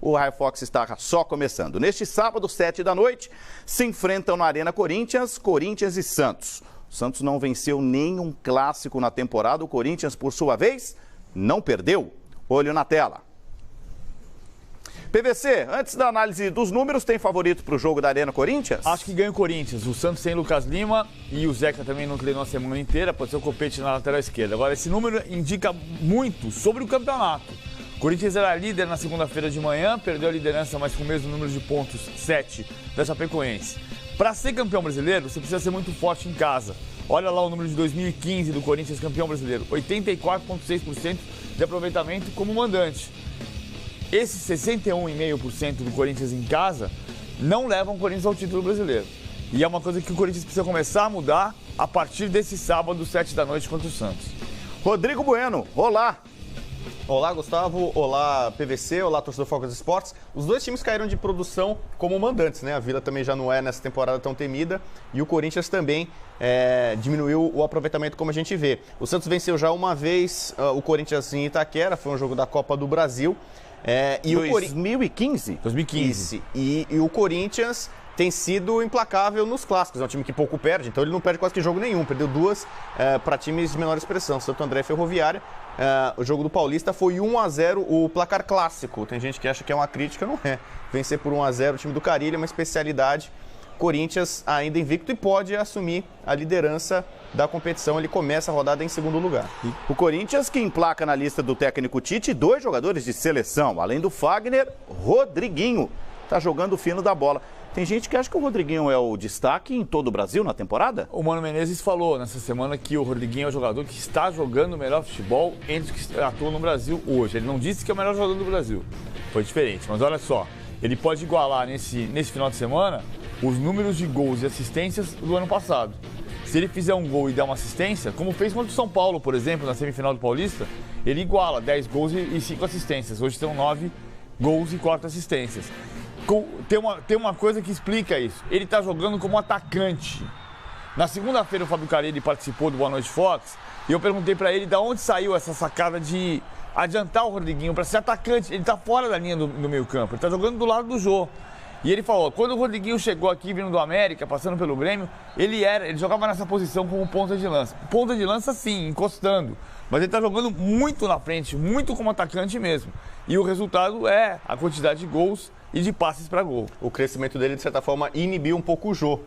o Raio Fox está só começando. Neste sábado, 7 da noite, se enfrentam na Arena Corinthians, Corinthians e Santos. O Santos não venceu nenhum clássico na temporada, o Corinthians, por sua vez, não perdeu. Olho na tela. PVC, antes da análise dos números, tem favorito para o jogo da Arena Corinthians? Acho que ganha o Corinthians. O Santos tem Lucas Lima e o Zeca também não treinou a semana inteira, pode ser o Copete na lateral esquerda. Agora, esse número indica muito sobre o campeonato. O Corinthians era líder na segunda-feira de manhã, perdeu a liderança, mas com o mesmo número de pontos, 7, da Chapecoense. Para ser campeão brasileiro, você precisa ser muito forte em casa. Olha lá o número de 2015 do Corinthians campeão brasileiro, 84,6% de aproveitamento como mandante. Esses 61,5% do Corinthians em casa não levam o Corinthians ao título brasileiro. E é uma coisa que o Corinthians precisa começar a mudar a partir desse sábado, 7 da noite, contra o Santos. Rodrigo Bueno, olá! Olá, Gustavo. Olá, PVC. Olá, torcedor Focus Esportes. Os dois times caíram de produção como mandantes, né? A Vila também já não é nessa temporada tão temida e o Corinthians também diminuiu o aproveitamento como a gente vê. O Santos venceu já uma vez o Corinthians em Itaquera, foi um jogo da Copa do Brasil. E 2015? 2015. E o Corinthians tem sido implacável nos clássicos. É um time que pouco perde, então ele não perde quase que jogo nenhum. Perdeu duas para times de menor expressão, Santo André e Ferroviária. O jogo do Paulista foi 1-0 o placar clássico. Tem gente que acha que é uma crítica, não é. Vencer por 1-0 o time do Carille é uma especialidade. Corinthians ainda invicto e pode assumir a liderança da competição. Ele começa a rodada em segundo lugar. O Corinthians que emplaca na lista do técnico Tite 2 jogadores de seleção. Além do Fagner, Rodriguinho. Está jogando o fino da bola. Tem gente que acha que o Rodriguinho é o destaque em todo o Brasil na temporada? O Mano Menezes falou nessa semana que o Rodriguinho é o jogador que está jogando o melhor futebol entre os que atuam no Brasil hoje. Ele não disse que é o melhor jogador do Brasil. Foi diferente. Mas olha só, ele pode igualar nesse final de semana os números de gols e assistências do ano passado. Se ele fizer um gol e der uma assistência, como fez contra o São Paulo, por exemplo, na semifinal do Paulista, ele iguala 10 gols e 5 assistências. Hoje são 9 gols e 4 assistências. Tem uma coisa que explica isso. Ele está jogando como atacante. Na segunda-feira o Fábio Carille participou do Boa Noite Fox e eu perguntei para ele de onde saiu essa sacada de adiantar o Rodriguinho para ser atacante. Ele está fora da linha do meio campo, ele está jogando do lado do Jô. E ele falou, quando o Rodriguinho chegou aqui vindo do América, passando pelo Grêmio, ele jogava nessa posição como ponta de lança. Ponta de lança sim, encostando. Mas ele está jogando muito na frente, muito como atacante mesmo. E o resultado é a quantidade de gols e de passes para gol. O crescimento dele, de certa forma, inibiu um pouco o Jô.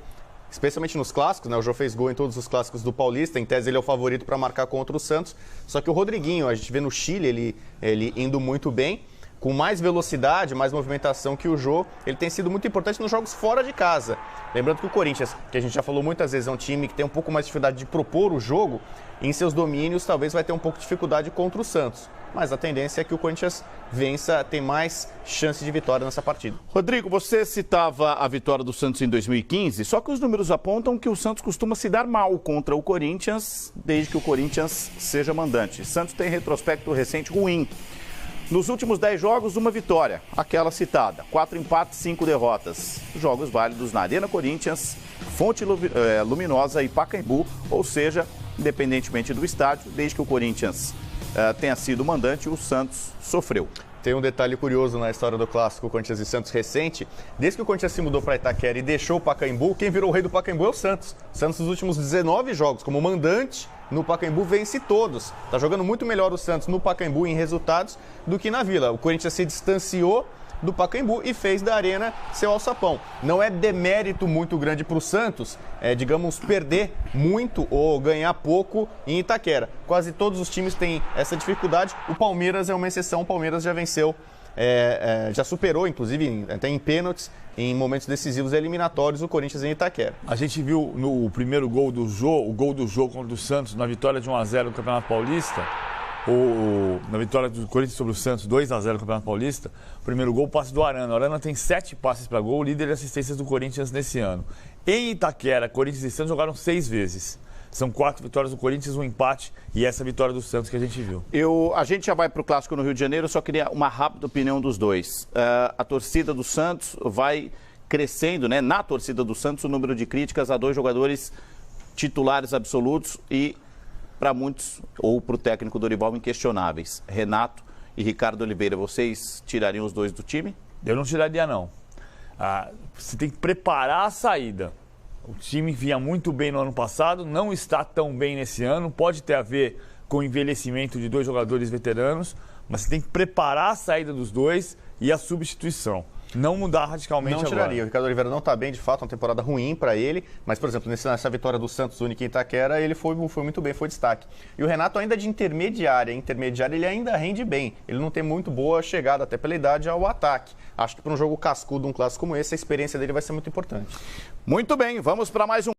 Especialmente nos clássicos, né? O Jô fez gol em todos os clássicos do Paulista. Em tese, ele é o favorito para marcar contra o Santos. Só que o Rodriguinho, a gente vê no Chile, ele indo muito bem. Com mais velocidade, mais movimentação que o Jô, ele tem sido muito importante nos jogos fora de casa. Lembrando que o Corinthians, que a gente já falou muitas vezes, é um time que tem um pouco mais de dificuldade de propor o jogo, em seus domínios talvez vai ter um pouco de dificuldade contra o Santos. Mas a tendência é que o Corinthians vença, tem mais chance de vitória nessa partida. Rodrigo, você citava a vitória do Santos em 2015, só que os números apontam que o Santos costuma se dar mal contra o Corinthians, desde que o Corinthians seja mandante. Santos tem retrospecto recente ruim. Nos últimos 10 jogos, uma vitória, aquela citada. 4 empates, 5 derrotas. Jogos válidos na Arena Corinthians, Fonte Luminosa e Pacaembu, ou seja, independentemente do estádio, desde que o Corinthians tenha sido mandante, o Santos sofreu. Tem um detalhe curioso na história do clássico Corinthians e Santos recente. Desde que o Corinthians se mudou para Itaquera e deixou o Pacaembu, quem virou o rei do Pacaembu é o Santos. O Santos, nos últimos 19 jogos, como mandante no Pacaembu, vence todos. Está jogando muito melhor o Santos no Pacaembu em resultados do que na Vila. O Corinthians se distanciou do Pacaembu e fez da Arena seu alçapão. Não é demérito muito grande para o Santos, digamos, perder muito ou ganhar pouco em Itaquera. Quase todos os times têm essa dificuldade. O Palmeiras é uma exceção, o Palmeiras já venceu, já superou, inclusive, até em pênaltis, em momentos decisivos eliminatórios, o Corinthians em Itaquera. A gente viu no primeiro gol do Jô, o gol do Jô contra o Santos, na vitória de 1-0 no Campeonato Paulista, na vitória do Corinthians sobre o Santos, 2-0 no Campeonato Paulista, o primeiro gol, passe do Arana. O Arana tem 7 passes para gol, líder de assistências do Corinthians nesse ano. Em Itaquera, Corinthians e Santos jogaram 6 vezes. São 4 vitórias do Corinthians, um empate e essa vitória do Santos que a gente viu. A gente já vai para o Clássico no Rio de Janeiro, eu só queria uma rápida opinião dos dois. A torcida do Santos vai crescendo, né? Na torcida do Santos, o número de críticas a 2 jogadores titulares absolutos e, para muitos, ou para o técnico Dorival, inquestionáveis, Renato e Ricardo Oliveira, vocês tirariam os dois do time? Eu não tiraria, não. Você tem que preparar a saída. O time vinha muito bem no ano passado, não está tão bem nesse ano. Pode ter a ver com o envelhecimento de 2 jogadores veteranos, mas você tem que preparar a saída dos dois e a substituição. Não mudar radicalmente agora. Não tiraria. O Ricardo Oliveira não está bem, de fato, uma temporada ruim para ele. Mas, por exemplo, nessa vitória do Santos única em Itaquera, ele foi muito bem, foi destaque. E o Renato ainda de intermediária. Ele ainda rende bem. Ele não tem muito boa chegada, até pela idade, ao ataque. Acho que para um jogo cascudo, um clássico como esse, a experiência dele vai ser muito importante. Muito bem, vamos para mais um.